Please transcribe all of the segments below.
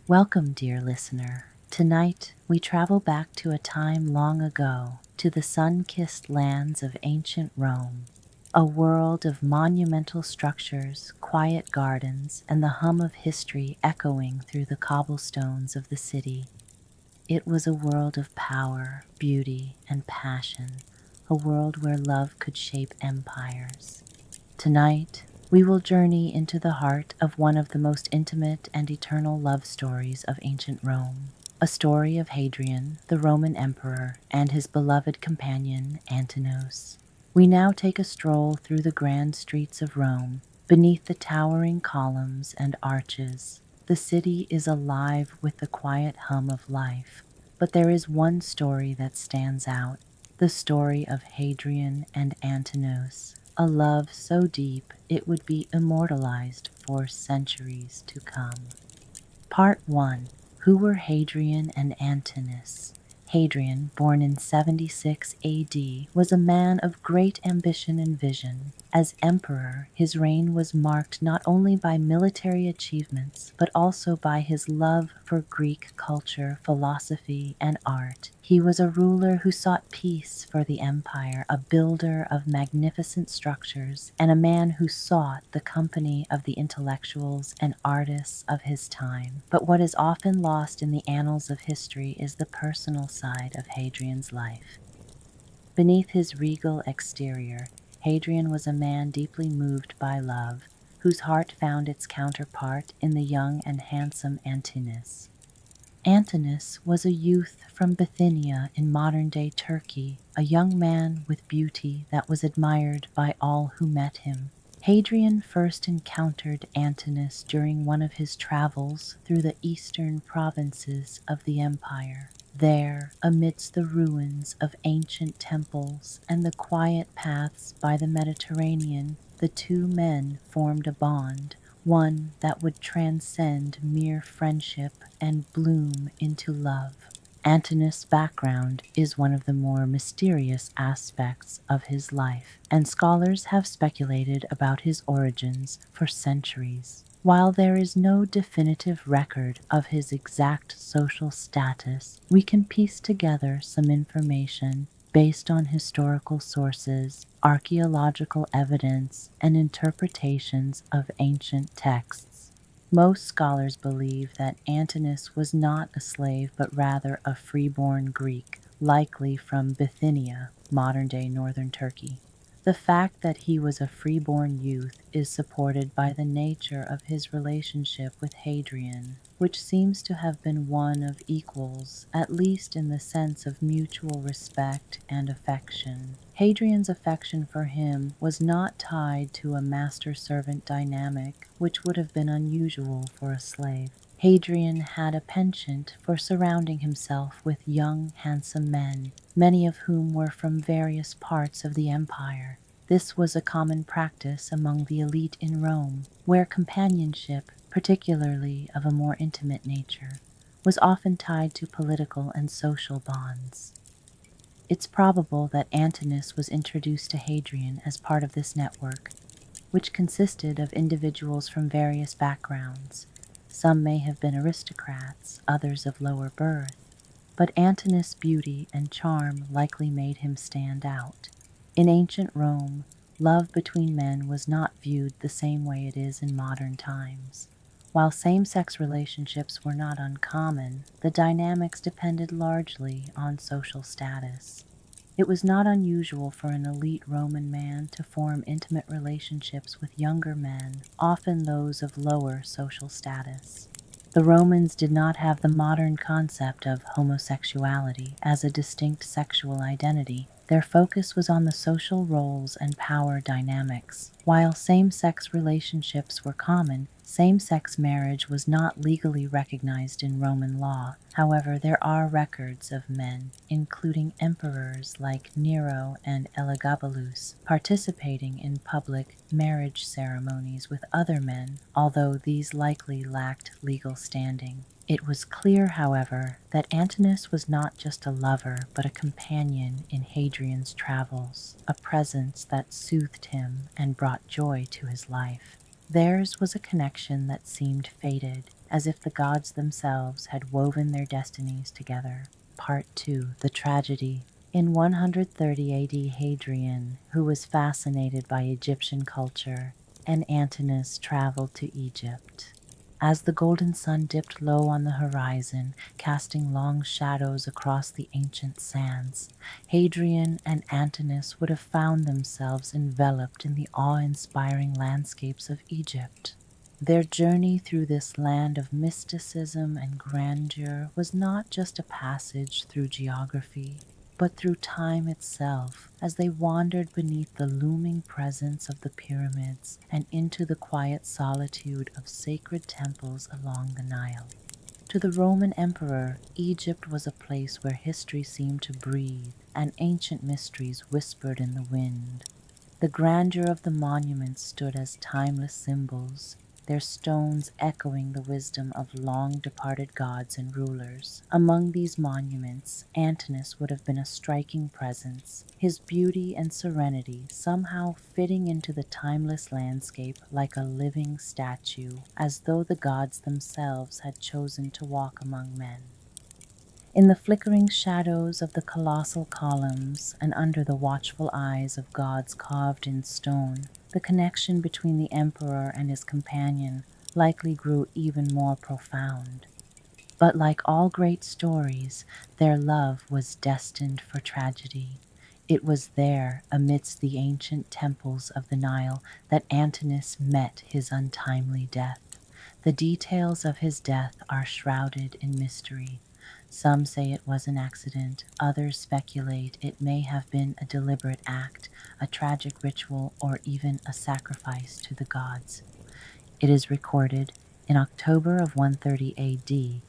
Welcome, dear listener. Tonight, we travel back to a time long ago, to the sun-kissed lands of ancient Rome, a world of monumental structures, quiet gardens, and the hum of history echoing through the cobblestones of the city. It was a world of power, beauty, and passion, a world where love could shape empires. Tonight, we will journey into the heart of one of the most intimate and eternal love stories of ancient Rome, a story of Hadrian, the Roman emperor, and his beloved companion, Antinous. We now take a stroll through the grand streets of Rome, beneath the towering columns and arches. The city is alive with the quiet hum of life, but there is one story that stands out, the story of Hadrian and Antinous, a love so deep it would be immortalized for centuries to come. Part 1. Who were Hadrian and Antinous? Hadrian, born in 76 AD, was a man of great ambition and vision. As emperor, his reign was marked not only by military achievements, but also by his love for Greek culture, philosophy, and art. He was a ruler who sought peace for the empire, a builder of magnificent structures, and a man who sought the company of the intellectuals and artists of his time. But what is often lost in the annals of history is the personal side of Hadrian's life. Beneath his regal exterior, Hadrian was a man deeply moved by love, whose heart found its counterpart in the young and handsome Antinous. Antinous was a youth from Bithynia in modern-day Turkey, a young man with beauty that was admired by all who met him. Hadrian first encountered Antinous during one of his travels through the eastern provinces of the empire. There, amidst the ruins of ancient temples and the quiet paths by the Mediterranean, the two men formed a bond, one that would transcend mere friendship and bloom into love. Antinous' background is one of the more mysterious aspects of his life, and scholars have speculated about his origins for centuries. While there is no definitive record of his exact social status, we can piece together some information based on historical sources, archaeological evidence, and interpretations of ancient texts. Most scholars believe that Antinous was not a slave but rather a freeborn Greek, likely from Bithynia, modern-day northern Turkey. The fact that he was a freeborn youth is supported by the nature of his relationship with Hadrian, which seems to have been one of equals, at least in the sense of mutual respect and affection. Hadrian's affection for him was not tied to a master-servant dynamic, which would have been unusual for a slave. Hadrian had a penchant for surrounding himself with young, handsome men, many of whom were from various parts of the empire. This was a common practice among the elite in Rome, where companionship, particularly of a more intimate nature, was often tied to political and social bonds. It's probable that Antinous was introduced to Hadrian as part of this network, which consisted of individuals from various backgrounds. Some may have been aristocrats, others of lower birth, but Antinous' beauty and charm likely made him stand out. In ancient Rome, love between men was not viewed the same way it is in modern times. While same-sex relationships were not uncommon, the dynamics depended largely on social status. It was not unusual for an elite Roman man to form intimate relationships with younger men, often those of lower social status. The Romans did not have the modern concept of homosexuality as a distinct sexual identity. Their focus was on the social roles and power dynamics. While same-sex relationships were common, same-sex marriage was not legally recognized in Roman law. However, there are records of men, including emperors like Nero and Elagabalus, participating in public marriage ceremonies with other men, although these likely lacked legal standing. It was clear, however, that Antinous was not just a lover, but a companion in Hadrian's travels, a presence that soothed him and brought joy to his life. Theirs was a connection that seemed fated, as if the gods themselves had woven their destinies together. Part 2. The Tragedy. In 130 AD, Hadrian, who was fascinated by Egyptian culture, and Antinous traveled to Egypt. As the golden sun dipped low on the horizon, casting long shadows across the ancient sands, Hadrian and Antinous would have found themselves enveloped in the awe-inspiring landscapes of Egypt. Their journey through this land of mysticism and grandeur was not just a passage through geography, but through time itself, as they wandered beneath the looming presence of the pyramids and into the quiet solitude of sacred temples along the Nile. To the Roman Emperor, Egypt was a place where history seemed to breathe and ancient mysteries whispered in the wind. The grandeur of the monuments stood as timeless symbols, their stones echoing the wisdom of long-departed gods and rulers. Among these monuments, Antinous would have been a striking presence, his beauty and serenity somehow fitting into the timeless landscape like a living statue, as though the gods themselves had chosen to walk among men. In the flickering shadows of the colossal columns and under the watchful eyes of gods carved in stone, the connection between the emperor and his companion likely grew even more profound. But like all great stories, their love was destined for tragedy. It was there, amidst the ancient temples of the Nile, that Antinous met his untimely death. The details of his death are shrouded in mystery. Some say it was an accident, others speculate it may have been a deliberate act, a tragic ritual, or even a sacrifice to the gods. It is recorded in October of 130 AD,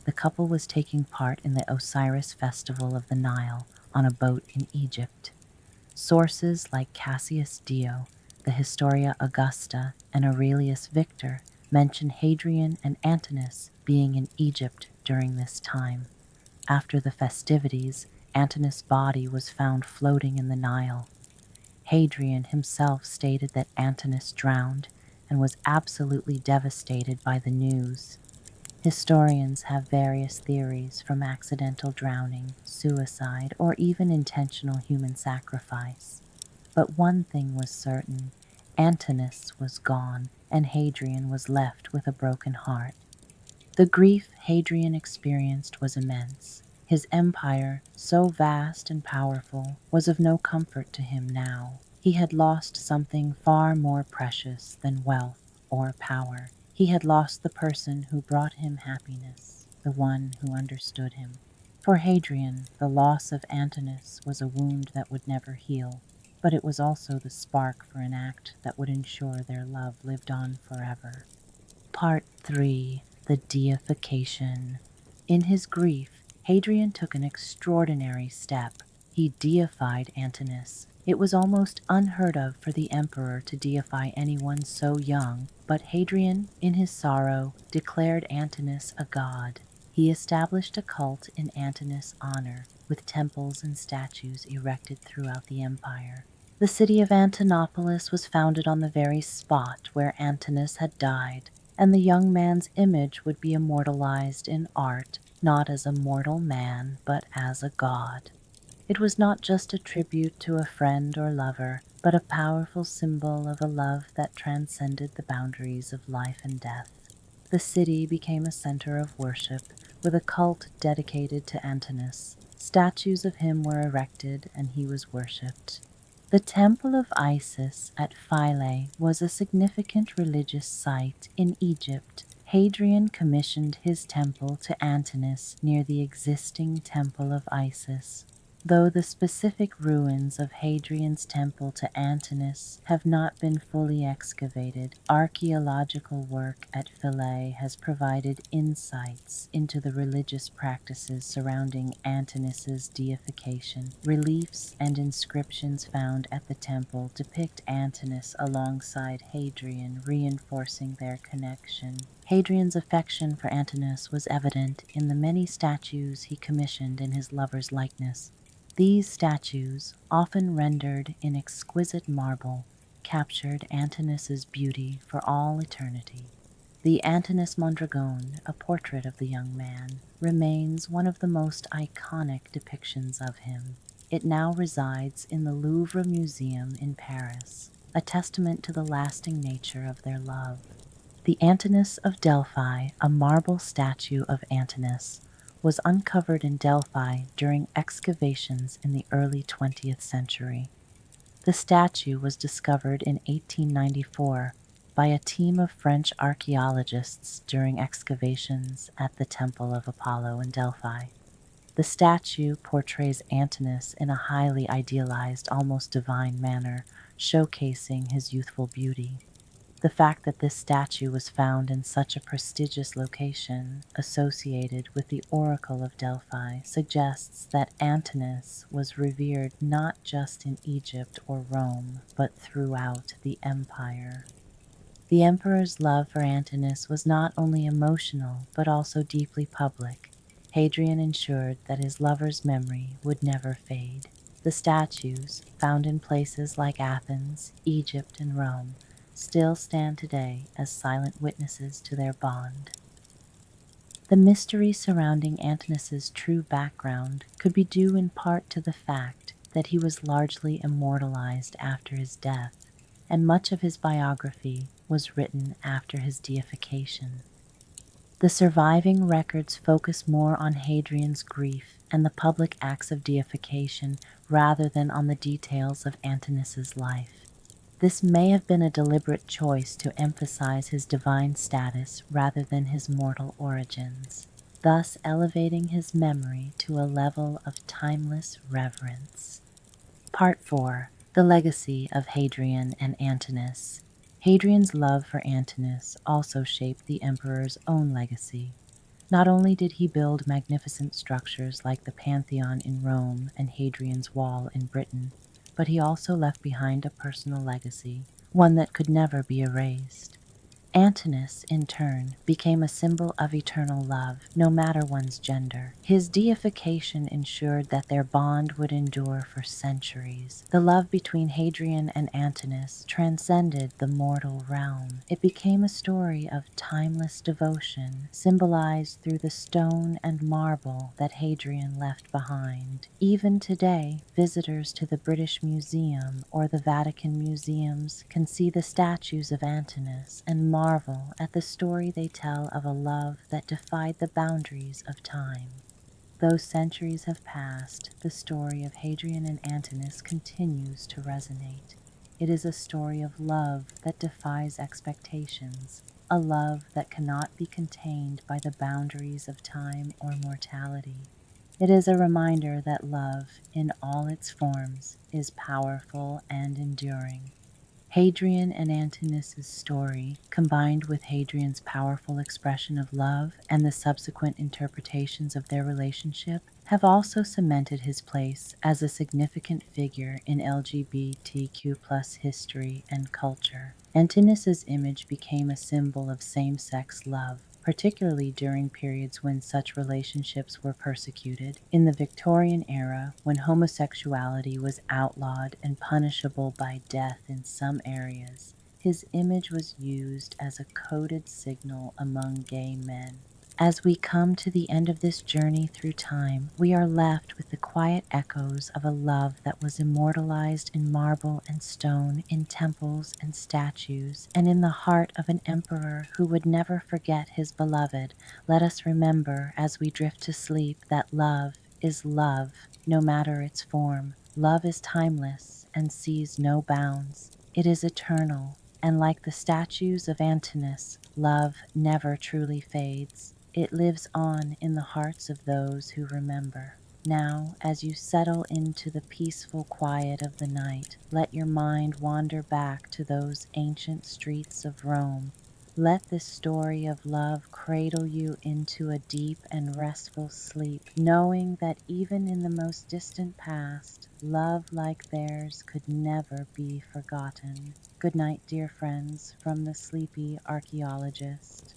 the couple was taking part in the Osiris Festival of the Nile on a boat in Egypt. Sources like Cassius Dio, the Historia Augusta, and Aurelius Victor mention Hadrian and Antinous being in Egypt during this time. After the festivities, Antinous' body was found floating in the Nile. Hadrian himself stated that Antinous drowned and was absolutely devastated by the news. Historians have various theories, from accidental drowning, suicide, or even intentional human sacrifice. But one thing was certain: Antinous was gone, and Hadrian was left with a broken heart. The grief Hadrian experienced was immense. His empire, so vast and powerful, was of no comfort to him now. He had lost something far more precious than wealth or power. He had lost the person who brought him happiness, the one who understood him. For Hadrian, the loss of Antinous was a wound that would never heal, but it was also the spark for an act that would ensure their love lived on forever. Part 3. The Deification. In his grief, Hadrian took an extraordinary step. He deified Antinous. It was almost unheard of for the emperor to deify anyone so young, but Hadrian, in his sorrow, declared Antinous a god. He established a cult in Antinous' honor, with temples and statues erected throughout the empire. The city of Antinopolis was founded on the very spot where Antinous had died, and the young man's image would be immortalized in art, not as a mortal man, but as a god. It was not just a tribute to a friend or lover, but a powerful symbol of a love that transcended the boundaries of life and death. The city became a center of worship, with a cult dedicated to Antinous. Statues of him were erected, and he was worshipped. The Temple of Isis at Philae was a significant religious site in Egypt. Hadrian commissioned his temple to Antinous near the existing Temple of Isis. Though the specific ruins of Hadrian's temple to Antinous have not been fully excavated, archaeological work at Philae has provided insights into the religious practices surrounding Antinous' deification. Reliefs and inscriptions found at the temple depict Antinous alongside Hadrian, reinforcing their connection. Hadrian's affection for Antinous was evident in the many statues he commissioned in his lover's likeness. These statues, often rendered in exquisite marble, captured Antinous' beauty for all eternity. The Antinous Mondragone, a portrait of the young man, remains one of the most iconic depictions of him. It now resides in the Louvre Museum in Paris, a testament to the lasting nature of their love. The Antinous of Delphi, a marble statue of Antinous, was uncovered in Delphi during excavations in the early 20th century. The statue was discovered in 1894 by a team of French archaeologists during excavations at the Temple of Apollo in Delphi. The statue portrays Antinous in a highly idealized, almost divine manner, showcasing his youthful beauty. The fact that this statue was found in such a prestigious location, associated with the Oracle of Delphi, suggests that Antinous was revered not just in Egypt or Rome, but throughout the empire. The emperor's love for Antinous was not only emotional, but also deeply public. Hadrian ensured that his lover's memory would never fade. The statues, found in places like Athens, Egypt, and Rome, still stand today as silent witnesses to their bond. The mystery surrounding Antinous's true background could be due in part to the fact that he was largely immortalized after his death, and much of his biography was written after his deification. The surviving records focus more on Hadrian's grief and the public acts of deification rather than on the details of Antinous's life. This may have been a deliberate choice to emphasize his divine status rather than his mortal origins, thus elevating his memory to a level of timeless reverence. Part 4. The Legacy of Hadrian and Antinous. Hadrian's love for Antinous also shaped the emperor's own legacy. Not only did he build magnificent structures like the Pantheon in Rome and Hadrian's Wall in Britain, but he also left behind a personal legacy, one that could never be erased. Antinous, in turn, became a symbol of eternal love, no matter one's gender. His deification ensured that their bond would endure for centuries. The love between Hadrian and Antinous transcended the mortal realm. It became a story of timeless devotion, symbolized through the stone and marble that Hadrian left behind. Even today, visitors to the British Museum or the Vatican museums can see the statues of Antinous and marvel at the story they tell of a love that defied the boundaries of time. Though centuries have passed, the story of Hadrian and Antinous continues to resonate. It is a story of love that defies expectations, a love that cannot be contained by the boundaries of time or mortality. It is a reminder that love, in all its forms, is powerful and enduring. Hadrian and Antinous' story, combined with Hadrian's powerful expression of love and the subsequent interpretations of their relationship, have also cemented his place as a significant figure in LGBTQ+ history and culture. Antinous' image became a symbol of same-sex love, particularly during periods when such relationships were persecuted. In the Victorian era, when homosexuality was outlawed and punishable by death in some areas, his image was used as a coded signal among gay men. As we come to the end of this journey through time, we are left with the quiet echoes of a love that was immortalized in marble and stone, in temples and statues, and in the heart of an emperor who would never forget his beloved. Let us remember as we drift to sleep that love is love, no matter its form. Love is timeless and sees no bounds. It is eternal, and like the statues of Antinous, love never truly fades. It lives on in the hearts of those who remember. Now, as you settle into the peaceful quiet of the night, let your mind wander back to those ancient streets of Rome. Let this story of love cradle you into a deep and restful sleep, knowing that even in the most distant past, love like theirs could never be forgotten. Good night, dear friends, from the sleepy archaeologist.